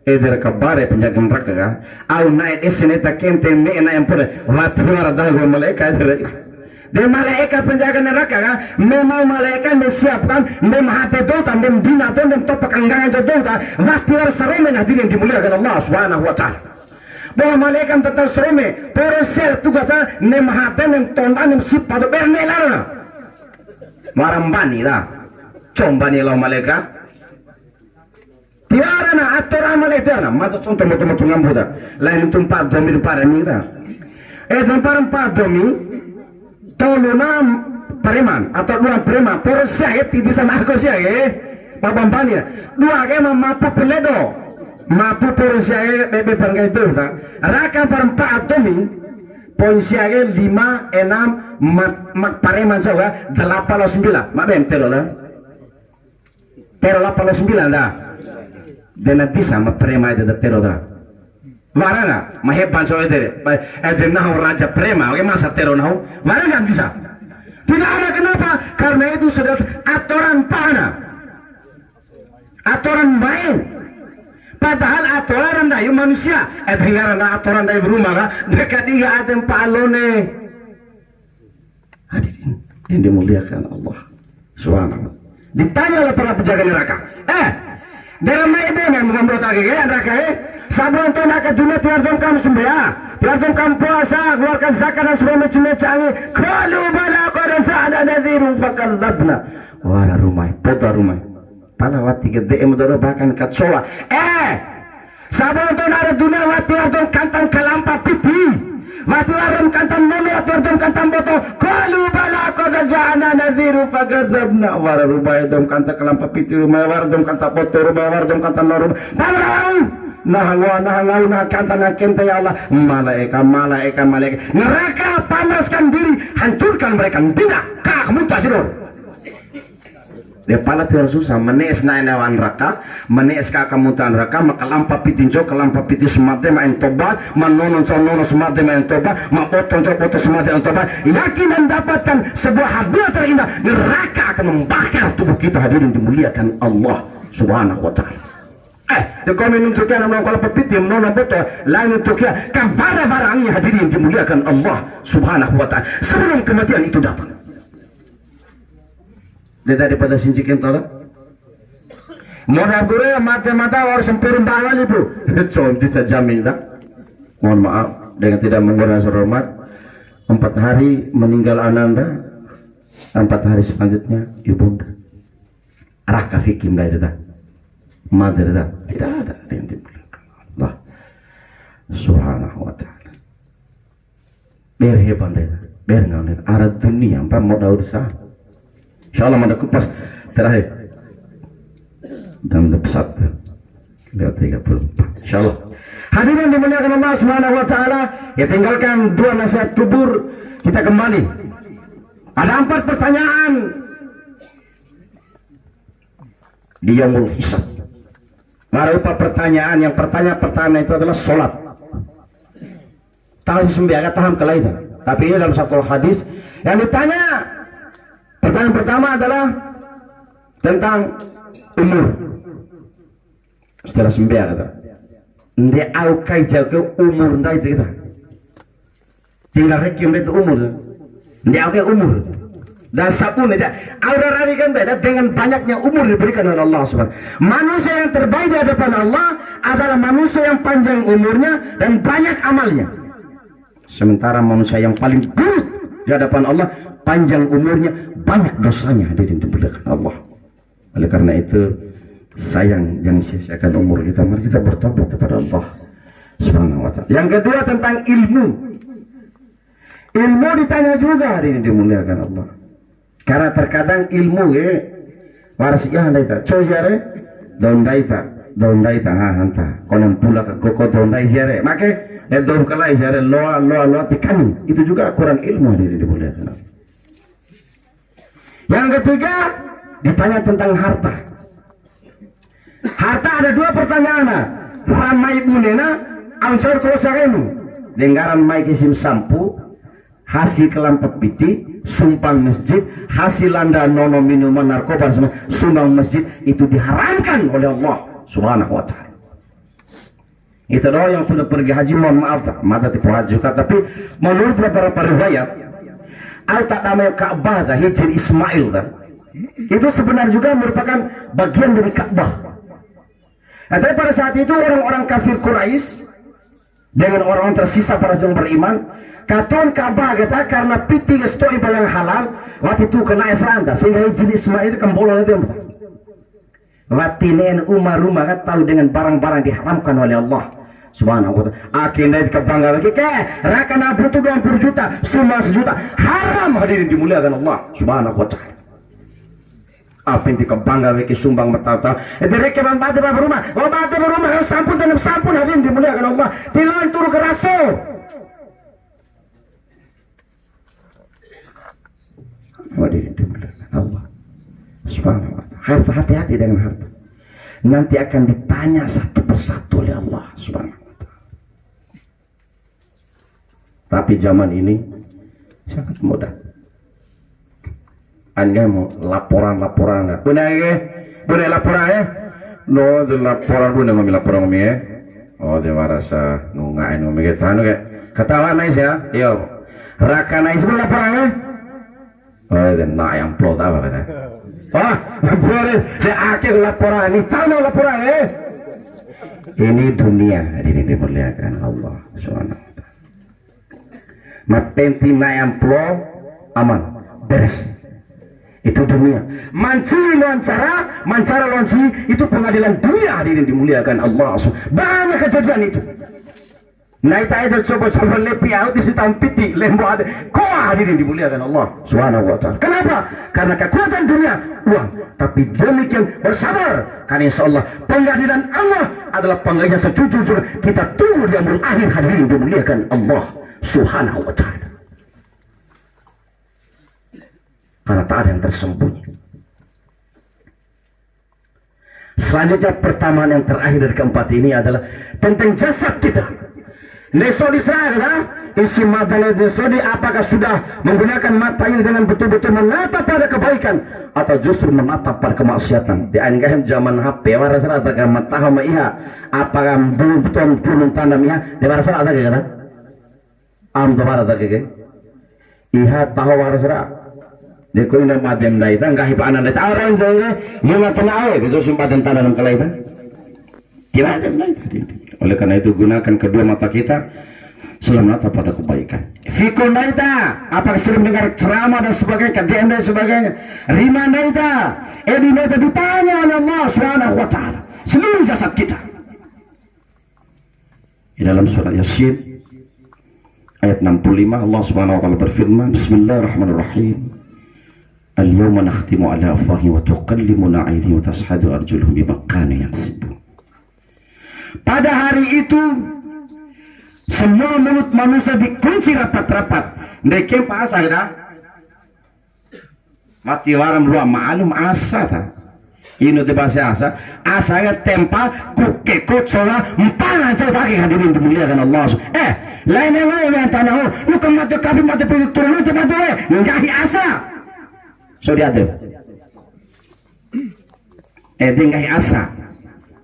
eder kabare penjaga neraka ka. Au naik esene ta kente me na yang pura. Watuara dah gua malaikat." Dia malaikat penjaga neraka ka. Memang malaikat disiapkan mem hati dota, mem dina dota, mem topak anggangan dota. Watuara sereme hadirin dimuliakan Allah Subhanahu wa taala. Bahwa malaikat tetap sereme, porosel tugasnya nem hati nem tonda nem sipado bernelarna. Marambani lah, combani lah malaikat. Tiara na aturan malaikat na, mata contoh matu ngambuda. Lain tempat domi para ni dah. Tempat domi, tolona preman atau dua preman, porosel tidak sama aku sih pabambani. Dua ke mampu peledo. Mapu porosiage bebe perangkai itu tak raka perempat domi ponsiage 5, 6 mak pareman coba 89 mak ben tero lah 89 dah dan bisa mak prema itu tero dah warana maheban coba itu ada nahu raja prema oke masa tero nahu warana bisa tidak ada kenapa karena itu sudah aturan pana aturan main. Padahal aturan dari manusia, dengaran aturan dari rumah lah, dekat dia ada palone. Hadirin, yang dimuliakan Allah Subhanahu. Ditanya oleh para penjaga neraka, dalam ibu yang mengambil lagi neraka sabun tu nak dunia tiar jom kamu sembah, tiar jom kamu puasa, keluarkan zakat dan semua macam-macam. Kalau bala kau dan sana nadirun fakallabna. Wala rumah, poto rumah. Pala wati gede emodoro bahkan katsoa. Sabon ton ada dunia wati adon kantang kalampa piti. Wati aron kantang nome atau adon kantang boto. Kalu bala koda jana nadiru fagadabna. Wara rumah adon kantang kalampa piti rumah wara adon kantang boto rumah wara adon kantang norum. Pala nahangau nah kantang kente ya Allah. Malaika neraka panaskan diri, hancurkan mereka bina kah muntasidor. Dia pala tiar susah menes naenawan raka menes ka kamutan raka makalampa pitinjo kalampa piti semade main toba manonon sonono semade main toba mapoton copoto semade main toba yakin mendapatkan sebuah hadiah terindah. Neraka akan membakar tubuh kita hadirin dimuliakan Allah Subhanahu wa taala. Dia komen untuk yang kalau pepiti menonon boto lain untuk ya kabara barangnya hadirin dimuliakan Allah Subhanahu wa taala sebelum kematian itu datang. Dia daripada sinjikin tahu modal gure mata harus sempurna bawal itu contoh bisa jamin tak mohon maaf dengan tidak menggunakan hormat 4 hari meninggal ananda 4 hari selanjutnya ibunda arah kafikim dah itu tak madar tak tidak ada yang diberikan Allah Subhanahu wa ta'ala berhebat dah berngaul arah dunia apa modal usaha InsyaAllah mana kupas terakhir dan pesat lihat 34 InsyaAllah hadirin dimuliakan Allah Subhanahu wa ta'ala ya tinggalkan 2 nasihat kubur kita kembali ada 4 pertanyaan di yaumul hisab. Berupa pertanyaan yang pertama itu adalah sholat tahu sembilan taham kelahiran tapi ini dalam satu hadis yang ditanya. Pertanyaan pertama adalah tentang umur. Setelah sembilan kata, dia aukai jaga umur ndak itu kita. Tinggal rekim itu umur. Dia aukai umur. Dan sapun aja. Aura rarikan beda dengan banyaknya umur diberikan oleh Allah Subhanahu. Manusia yang terbaik di hadapan Allah adalah manusia yang panjang umurnya dan banyak amalnya. Sementara manusia yang paling buruk di hadapan Allah panjang umurnya banyak dosanya hadirin dimuliakan Allah. Oleh karena itu sayang jangan sia-siakan umur kita, mari kita bertobat kepada Allah Subhanahu wa taala. Yang kedua tentang ilmu. Ilmu ditanya juga hadirin dimuliakan Allah. Karena terkadang ilmu warasiah daita cojare daun daita hanta konon pula koko daun dai jare make daun kalai jare loa tikani itu juga kurang ilmu hadirin dimuliakan Allah. Yang ketiga ditanya tentang harta. Harta ada 2 pertanyaan. Ramai bunena ansur kalau saremu. Denggaran mai kisim sampu, hasil kelam pepiti, sumpang masjid, hasil anda nono minuman narkoba, sumbang masjid, itu diharamkan oleh Allah Subhanahu wa ta'ala. Itu doa yang sudah pergi haji, mohon maaf mata tipu haji, tapi menurut beberapa riwayat tak namanya Ka'bah hijr Ismail itu sebenarnya juga merupakan bagian dari Ka'bah. Tapi pada saat itu orang-orang kafir Quraisy dengan orang-orang tersisa para yang beriman katon Ka'bah kita karena piti stoi yang halal waktu itu kena esranda sehingga hijr Ismail itu kembolong itu watinen umar rumah kan tahu dengan barang-barang diharamkan oleh Allah Subhanahu wa ta'ala. Akhirnya kebangga lagi rakana butuh 20 juta semua 1 juta haram, hadirin dimuliakan Allah Subhanahu wa ta'ala. Apa yang dikebangga lagi sumbang bertata mereka membantu rumah sampun dan sampun, hadirin dimuliakan Allah. Tilan turu ke rasul hadirin dimuliakan Allah Subhanahu wa ta'ala. Harta, hati-hati dengan harta. Nanti akan ditanya satu persatu oleh Allah Subhanahu wa ta'ala. Tapi zaman ini sangat mudah. Anda mau laporan enggak? Boleh laporan ya? No, laporan boleh ngambil laporan kami ya. Oh, dia merasa nungain ngomong gitu kayak ketawa nice ya. Yo. Raka nice boleh laporan ya? Oh, dan nak yang plot apa kata? Boleh, saya akhir laporan ini, sana laporan ini dunia, ini dimuliakan Allah Subhanahu wa ta'ala. Matenti nayam plo aman, beres. Itu dunia. Mancara lonci itu pengadilan dunia, ini dimuliakan Allah. Banyak kejadian itu. Naik tayo coba-coba lepi out di piti lembo ada. Kau hadirin dimuliakan Allah Subhanahu wa ta'ala. Kenapa? Karena kekuatan dunia uang. Tapi demikian bersabar. Karena insya Allah pengadilan Allah adalah pengadilan sejujur-jujur. Kita tunggu di amrul akhir, hadirin dimuliakan Allah Subhanahu wa ta'ala. Karena tak ada yang tersembunyi. Selanjutnya pertama yang terakhir dari keempat ini adalah tentang jasad kita. Nesodi saya isi mata nesodi apakah sudah menggunakan mata ini dengan betul-betul menatap pada kebaikan atau justru menatap pada kemaksiatan. Di anggahim zaman HP warasa ada mata hama iha apakah belum betul tanda iha di warasa ada kata am dobar ada kata iha tahu warasa de ko ina madem dai ta ngahi pa anan ta orang dai yema tana ae bezo simpadan tanda dalam kalai ta kira ada oleh karena itu gunakan kedua mata kita selalu menatap pada kebaikan. Fikun naita, apakah sering mendengar ceramah dan sebagainya, kajian dan sebagainya. Rima naita, edi naita ditanya oleh Allah Subhanahu wa ta'ala seluruh jasad kita. Di dalam surah Yasin ayat 65 Allah Subhanahu wa ta'ala berfirman, Bismillahirrahmanirrahim. Al-yawma nakhtimu ala afwahihim wa tukallimuna aydihim wa tashhadu arjuluhum bima kanu yaksibun. Pada hari itu semua mulut manusia dikunci rapat-rapat. Ndeke pa asa ida. Mati waram luar maalum asa ta. Ino de bahasa asa ya tempa kuke kocola mpana jauh lagi, hadirin dimuliakan Allah. Lain yang tanah lu mati kafi mati turun itu mati ngahi asa. So dia ada. Ngahi asa.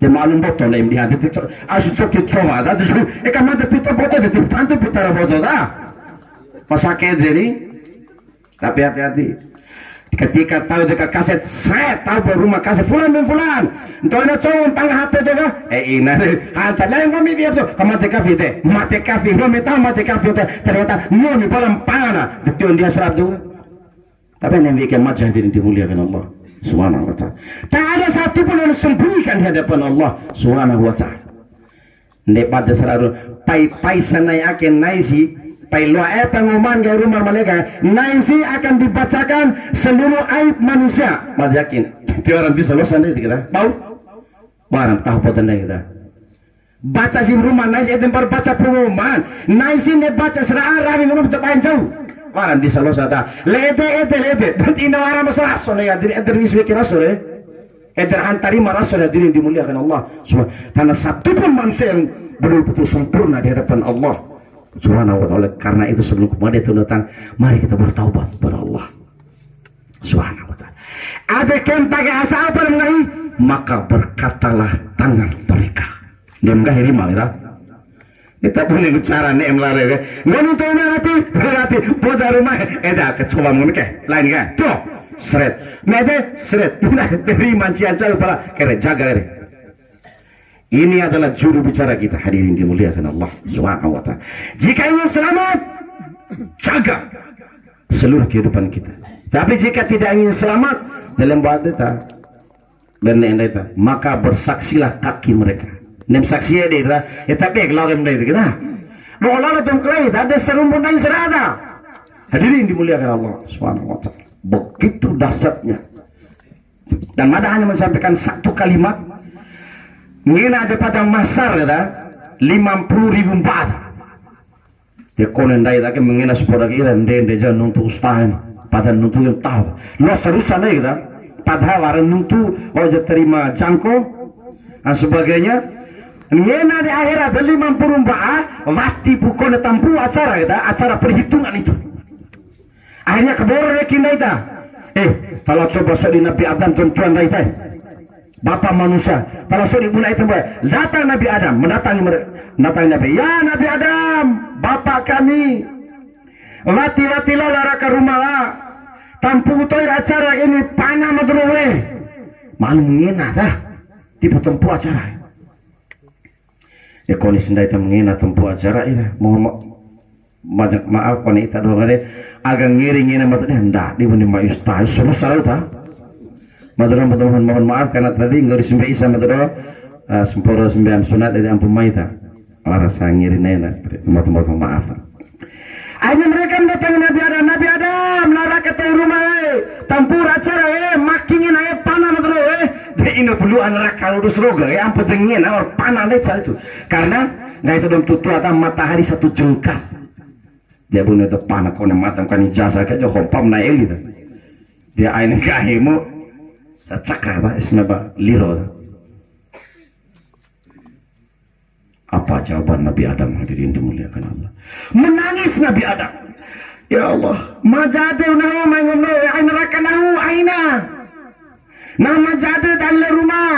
Malum botol yang dihati itu asyik sakit cuma ada tu kan mata pita botol itu tantu pita botol dah pasaknya jadi tapi hati-hati ketika tahu dekat kaset saya tahu rumah kaset fulan dan fulan entah nak cowok pang HP tu kan ina hantar lain kami dia tu mati kafe deh mati kafe kami tahu mati kafe ternyata moni palam pana betul dia serap tu tapi yang bikin macam ini dimuliakan Allah Subhanahu wa ta'ala. Tak ada satu pun yang disembunyikan di hadapan Allah Subhanahu wa ta'ala. Pada selalu pai sanai akan naisi pai loa penguman ke rumah mereka naisi akan dibacakan seluruh aib manusia. Mada yakin orang bisa loh sendiri kita tahu barang tahu potensi kita baca si rumah naisi tempat baca pengumuman naisi ne baca serah rawi ngomong terpain jauh waran di salosa ta lede dan ina waran masalah sone ya diri eder wis wekira sore eder antari marasore diri dimuliakan Allah subhanahu karena satu pun manusia yang betul-betul sempurna di hadapan Allah Subhanahu wa ta'ala. Karena itu sebelum kemudian itu datang, mari kita bertaubat kepada Allah Subhanahu wa ta'ala. Ada yang pakai asa apa mengahi, maka berkatalah tangan mereka. Dia mengahi lima kita punya bicara nih melare kan. Nggak nonton nanti pada rumah. Dah kecoba mungkin lain kan. Tuh seret, mede seret. Nah dari mancian jauh pala kere jaga kere. Ini adalah juru bicara kita, hadirin dimuliakan Allah Subhanahu wa ta'ala. Jika ingin selamat, jaga seluruh kehidupan kita. Tapi jika tidak ingin selamat dalam bahasa kita, maka bersaksilah kaki mereka. Nem saksi dia, tapi kalau kita, mau lalu tengkelai, ada serumpun yang serada. Hadirin dimuliakan Allah Subhanahu wa ta'ala. Begitu dahsyatnya. Dan Mada hanya menyampaikan satu kalimat. Ngena ada pada masar kata 50.000 baht. Dia konen dai tak mengena sepeda kita ndende jangan nuntu ustahan pada nuntu yang tahu. Lo serusan dai kita. Padahal orang nuntu wajah terima jangko dan sebagainya. Ngena di akhirat 50 baht waktu pukul tampu acara kita, acara perhitungan itu. Akhirnya kebor rekin dai ta. Kalau coba di Nabi Adam tuan dai ta. Bapak manusia, kalau sudah mulai itu datang Nabi Adam, mendatangi Nabi. Ya Nabi Adam, bapak kami, wati lara ke rumah lah, tampu toy acara ini panah madrowe, malu mengena dah, tipe tempu acara. Ya kau ni sendiri tak mengena tempu acara ini, mohon maaf kau ni tak doang ada, agak ngiring matanya hendak di mana maistah, selesai tak? Madura mohon maaf karena tadi nggak disimpan isa madura semporo sembilan sunat dari ampun maita rasa ngirinena teman-teman maaf. Akhirnya mereka mendatangi Nabi Adam lara ke rumah tampur acara makingin panah madura dia ini perlu anak kalau dus roga ampun dengin awal panah itu karena nggak itu dalam tutu atau matahari satu jengkal dia punya itu panah kau mata kan ijazah kayak hompam naik gitu dia aina kahimu cakap isnaba liro. Apa jawaban Nabi Adam, hadirin dimuliakan Allah? Menangis Nabi Adam. Ya Allah, majade nahu mangomno aina rakanahu aina. Nama jade dalam rumah.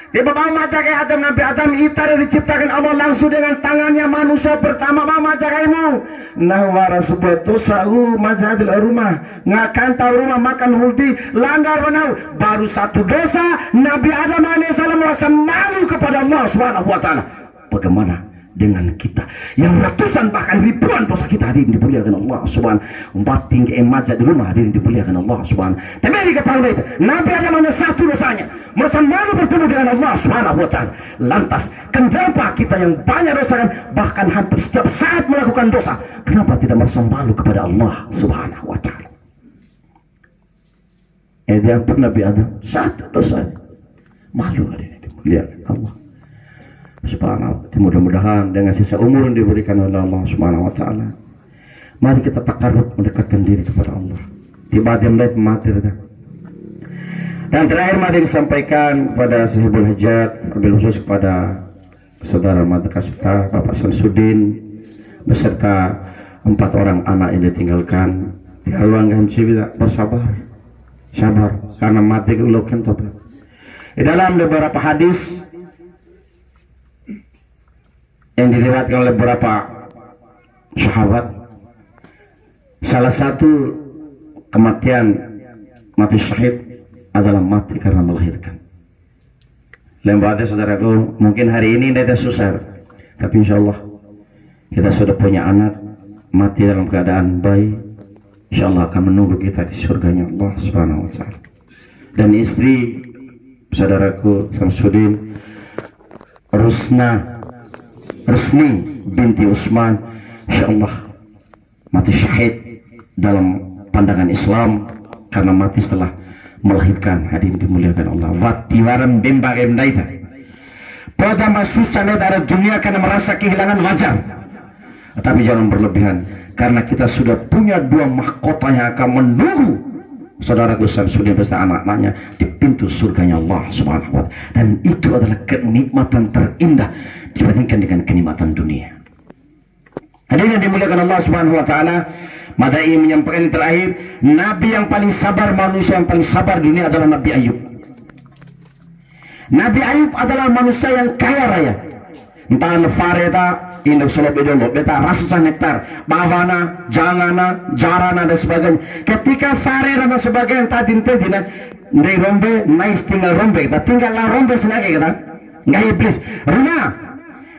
Di bawah majake Adam Nabi Adam itar diciptakan Allah langsung dengan tangannya manusia pertama majakaimu. Nah waras betusahu majadil rumah ngakan tahu rumah makan huldi langgar benau baru satu dosa Nabi Adam alaihissalam merasa malu kepada Allah Subhanahu wa ta'ala. Bagaimana dengan kita yang ratusan bahkan ribuan dosa kita hadirin dimuliakan Allah Subhanahu wa tinggi majad di rumah hadirin dimuliakan Allah Subhanahu. Tapi jika tahu itu Nabi Adam hanya satu dosanya merasa malu bertemu dengan Allah Subhanahu wa ta'ala. Lantas kenapa kita yang banyak dosa bahkan hampir setiap saat melakukan dosa, kenapa tidak merasa malu kepada Allah Subhanahu wa ta'ala? Dia pun Nabi Adam satu dosa malu hadirin dimuliakan Allah Subhanahu. Mudah-mudahan dengan sisa umur yang diberikan oleh Allah Subhanahu wa ta'ala, mari kita takarrub mendekatkan diri kepada Allah. Tiba dia melihat mati. Dan terakhir mari disampaikan kepada Sahibul Hajat, wabil khusus kepada saudara Mata Kasita Bapak Samsudin beserta 4 orang anak yang ditinggalkan. Dihaluangkan cibida bersabar, sabar karena mati keulukan tobat. Di dalam beberapa hadis yang diriwayatkan oleh beberapa sahabat, salah satu kematian mati syahid adalah mati karena melahirkan. Lembati saudaraku, mungkin hari ini tidak susah, tapi insya Allah kita sudah punya anak mati dalam keadaan baik, insya Allah akan menunggu kita di surganya Allah Subhanahu wa ta'ala. Dan istri saudaraku Samsudin Rusni binti Utsman, insya Allah mati syahid dalam pandangan Islam karena mati setelah melahirkan. Hadirin dimuliakan Allah. Wati waram bimbagai mendaita. Pada susah dari dunia karena merasa kehilangan wajar. Tapi jangan berlebihan karena kita sudah punya 2 mahkota yang akan menunggu saudara Gusam sudah beserta anak-anaknya di pintu surganya Allah Subhanahu wa ta'ala. Dan itu adalah kenikmatan terindah dibandingkan dengan kenikmatan dunia. Hadirin yang dimuliakan Allah Subhanahu wa taala, Madai menyampaikan yang terakhir, nabi yang paling sabar, manusia yang paling sabar di dunia adalah Nabi Ayub. Nabi Ayub adalah manusia yang kaya raya. Entah fareta induk solo bedolo beta ratusan hektar bavana jangana jarana dan sebagainya. Ketika farera dan sebagainya tadi dina ndai rombe nice tinggal rombe kita tinggal lah rombe senake kita nggak iblis rumah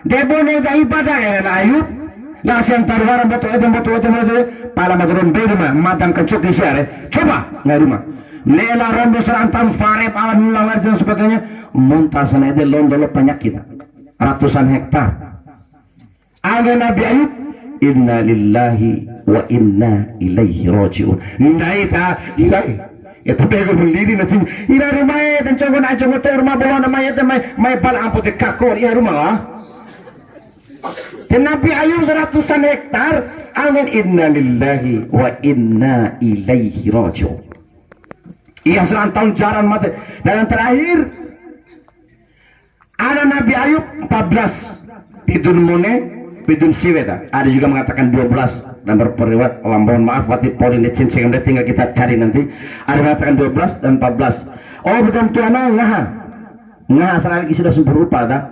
debone da ibadah ya Ayub lah siang taruharan batu pala madron be rumah matang kencuk di siare coba nggak rumah lela rombe serantam faret awan langar dan sebagainya muntasan ede londolo penyakit ratusan hektar. Ada Nabi Ayub, inna lillahi wa inna ilaihi rajiun. Naita, ilai. Itu bego berdiri nasi. Ira rumah dan coba nak coba tu rumah bawah nama itu mai bal amput kakor ia rumah lah. Dan Nabi Ayub ratusan hektar. Amin inna lillahi wa inna ilaihi rajiun. Ia serantau jaran mati. Dan yang terakhir, ada Nabi Ayub 14 bidun mune bidun siweta, ada juga mengatakan 12 dan berperiwat Allah mohon maaf wati polin lecin sehingga tinggal kita cari nanti. Ada mengatakan 12 dan 14. Oh betul tuana ngaha sekali lagi sudah berupa dah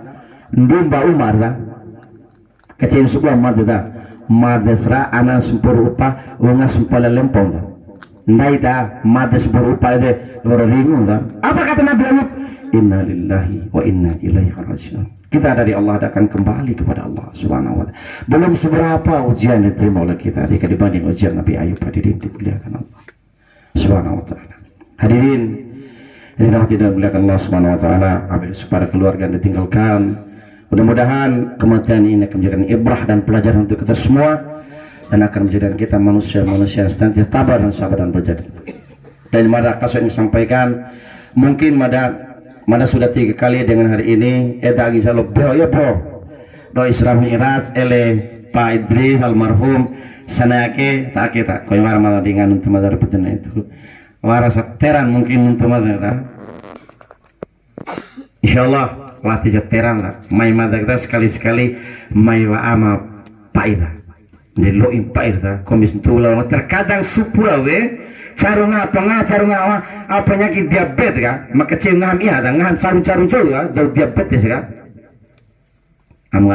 ndumba Umar dah kecil sebuah mad dah madesra ana berupa unga sumpala lempong dah ndai dah mades berupa de beringung dah. Apa kata Nabi Ayub? Inna lillahi wa inna ilaihi rajiun. Kita dari Allah akan kembali kepada Allah Subhanahu wa taala. Belum seberapa ujian yang diterima oleh kita jika dibanding ujian Nabi Ayub. Hadirin dimuliakan Allah Subhanahu wa taala. Hadirin yang tidak dimuliakan Allah Subhanahu wa taala, kepada keluarga yang ditinggalkan, mudah-mudahan kematian ini akan menjadi ibrah dan pelajaran untuk kita semua dan akan menjadikan kita manusia-manusia yang senantiasa tabah dan sabar dan berjaya. Dan pada kasus yang disampaikan mungkin Mada sudah 3 kali dengan hari ini dagi salo bro ya bro do Isra Mi'raj ele Pak Idris almarhum sanake tak kita koy wara mala dengan untuk madar petena itu wara sateran mungkin untuk madar insyaallah latih sateran lah mai madar kita sekali-sekali mai wa ama paida de lo impaida komis tula terkadang supura we carunga penyakit diabetes kan makecil ngam iya dan ngam caru juga jauh diabetes kan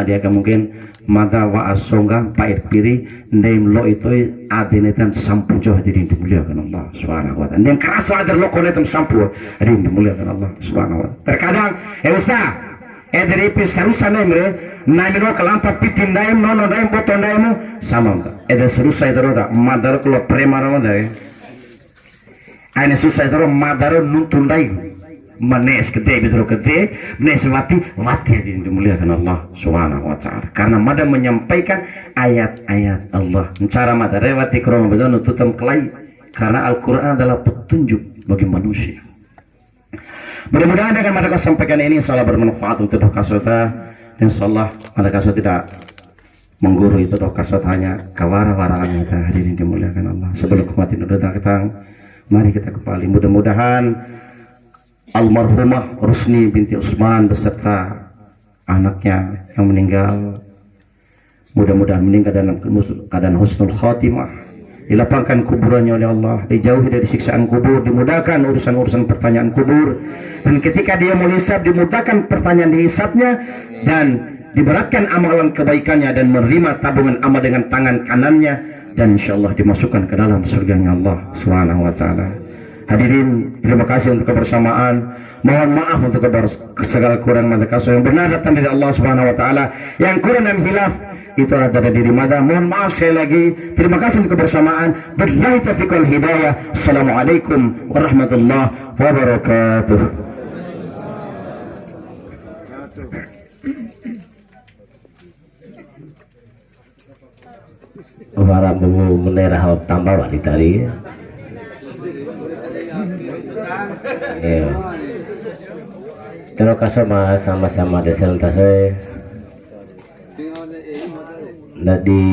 dia mungkin mata wa asonga pait piri ndem lo itu adinetan sampu jauh jadi dimuliakan Allah Subhanahu wa taala dan keras ada lo konetan sampu jadi dimuliakan Allah Subhanahu wa taala. Terkadang ustaz dari pesarusan emre namiro kelampa pitin daim nono daim boton daimu sama serusa itu roda madar kalau premara madar Aina susah itu madaro nuntundai manes gede betul gede manes wati yang dimuliakan Allah Subhanahu wa taala karena mada menyampaikan ayat-ayat Allah cara mada rewati krono betul nututam kelai karena Al-Quran adalah petunjuk bagi manusia. Mudah-mudahan dengan mada kau sampaikan ini insyaallah bermanfaat untuk doa kasota dan insyaallah mada kasota tidak mengguru itu doa kasota hanya kawara-waraan kita hadirin dimuliakan Allah. Sebelum kematian datang mari kita kembali. Mudah-mudahan almarhumah Rusni binti Utsman beserta anaknya yang meninggal mudah-mudahan meninggal dalam keadaan husnul khatimah, dilapangkan kuburannya oleh Allah, dijauhi dari siksaan kubur, dimudahkan urusan-urusan pertanyaan kubur, dan ketika dia menghisab dimudahkan pertanyaan dihisabnya dan diberatkan amalan kebaikannya dan menerima tabungan amal dengan tangan kanannya dan insyaallah dimasukkan ke dalam surganya Allah Subhanahu wa taala. Hadirin, terima kasih untuk kebersamaan. Mohon maaf untuk segala kurang madakaso yang benar datang dari Allah Subhanahu wa taala. Yang kurang dan hilaf itu ada dari diri mada. Mohon maaf sekali lagi. Terima kasih untuk kebersamaan. Billahi taufiq wal hidayah. Assalamualaikum warahmatullahi wabarakatuh. Para bungu menerah tambah wali tadi. Terima kasih sama-sama desain tasnya. Nadi